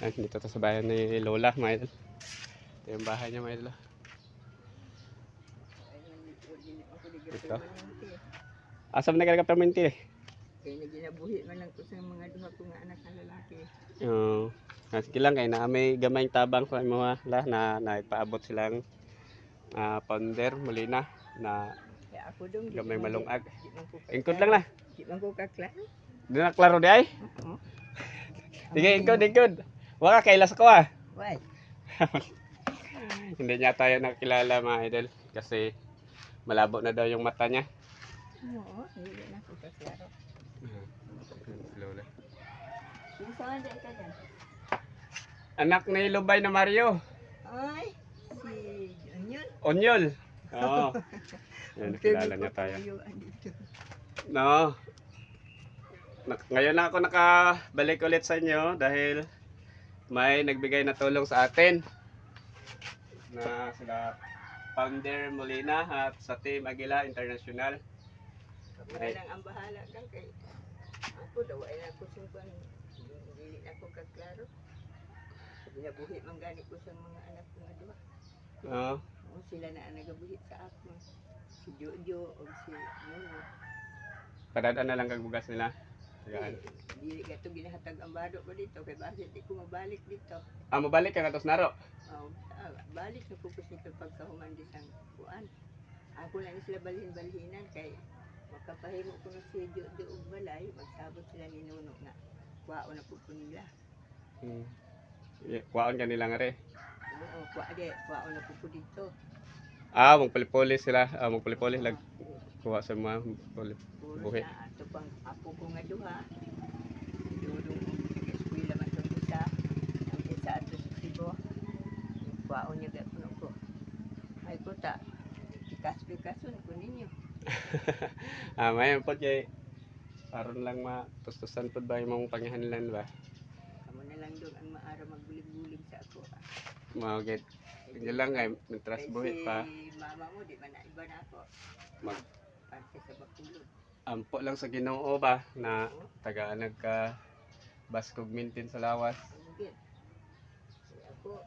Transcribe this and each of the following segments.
Ay, dito to sa bahay ni Lola, mga idol. Ito yung bahay niya, mga idol. Ito. Asam na ka permanente eh. Kaya naginabuhi man lang ko sa mga duha ko nga anak na lalaki. Sige lang kay na may gamay tabang sa mga la na ipaabot silang founder muli na Kaya ako dong gamay malungag. di man ko Ingkod lang na. Di man ko kaklaro. Di na klaro di ay. Oo. Sige, ingkod. Wala kailas ko ah. Why? Hindi niya tayo nakilala mga idol kasi malabo na daw yung mata niya. Oo, hindi na ko kaklaro. Lola. Sino sa anda ka dyan? Anak ni Lubay na Mario. Ay, si Onion. Onyol. Oo. Yan, nakilala niya tayo. No. Ngayon na ako nakabalik ulit sa inyo dahil may nagbigay na tulong sa atin na sila Founder Molina at sa Team Aguila International. Kami na lang ang bahala kang kay ako daw ay ako sumpan dili na ko kaklaro. Ginabuhi man gani ko sa mga anak ko nga duha. Oo. O sila na ang nagabuhi sa ako. Si Jojo o si Nuno. Padadaan na lang kag bugas nila. Tagaan. Dili ka ito ginahatag ang bado ko dito kay bakit di ko mabalik dito. Mabalik ka katos naro. Balik na pupus nito pagkahuman di sang kuan. Ako na ni sila balhin-balhinan kay makapahimo ko na si Jojo og balay magsabot sila ni Nuno nga kuwaon na pupun nila. Kuwaon ka nila nga re. Oo, kuwaon na pupun dito. Magpuli-puli sila. Magpuli-puli lag kuha sa mga puli. Buhi. Na ato pang apo ko nga duha. Dudong eskwela man tong isa. Ang isa ato sa Cebu. Kuwaon niya gapon ko. Ay ko ta. Kason ko ninyo. Mayan po kay aron lang matustusan po ba yung mga pangihanlan ba? Amo na lang doon ang maara magbulig-bulig sa ako. Mga tingnan lang ay mitras buhi pa. Si mama mo di man na iba na ako. Parte sa Bakulod. Ampo lang sa Ginoo ba na tagaan nagka baskog mintin sa lawas. Sige. Ako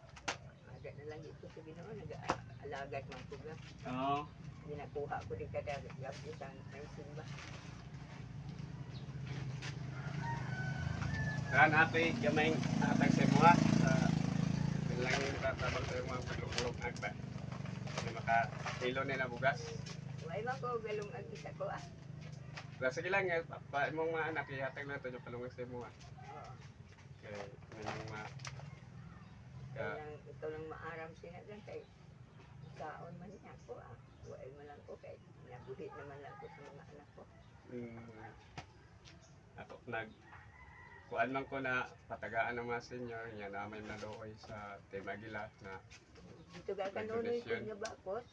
ada na lang dito sa Ginoo nag-alagad man ko ga. Oo. Ginakuha ko din kada gabi sa may simba. Kan ate gamay atag sa mga lang yung tatabang sa mga paglulong agba. Hindi makahilo nila bugas. Why man ko galong agi sa ko Sige lang, pa mong mga anak, ihatag na ito yung palungag sa mga. Okay, yung mga... Ikaw lang maaram siya dyan kay saon man niya ako Why man lang ko kay nabuhit naman lang ko sa mga anak ko. Ako, kuan lang ko na patagaan ng mga senior niya na may naluoy sa Team Aguila na dito ga kanunoy ko nga bakos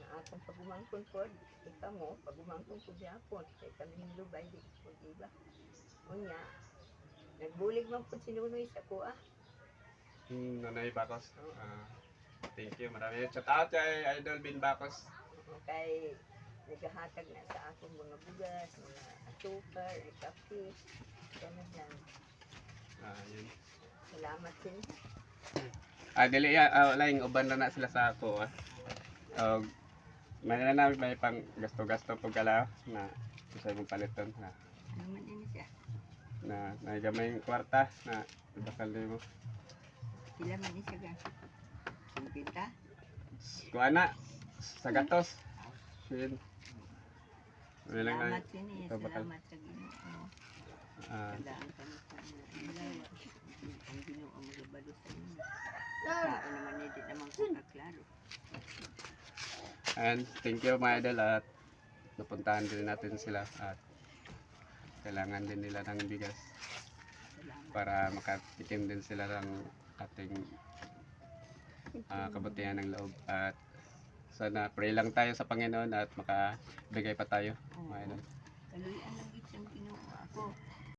na atong pagumangkon po ikaw mo pagumangkon ko gyapon kay kami ni Lubay di ko iba unya nagbulig man po sinunoy sa ko Nanay Bacos. Thank you, marami. Shout out kay Idol Bin Bacos. Kay naghahatag na sa akong mga bugas, mga asukar, kape, ganun lang. Yun. Salamat din. Dili laing uban na sila sa ako. May na may pang gasto-gasto pag kala na isa mong paliton na. Naman din siya. Na gamay yung kwarta na bakal mo. Sila man siya ga. Kumpita. Kuana sa gatos. Sin. Salamat din eh. Salamat sa Ginoo. Kadaan kami sa ilaw. Ang Ginoo ang magabalo sa inyo. Tao naman hindi naman ko kaklaro. And thank you mga idol at napuntahan din natin sila at kailangan din nila ng bigas para makatikim din sila ng ating kabutihan ng loob at sana pray lang tayo sa Panginoon at makabigay pa tayo mga idol. Kaluyan lang isang Ginoo ako.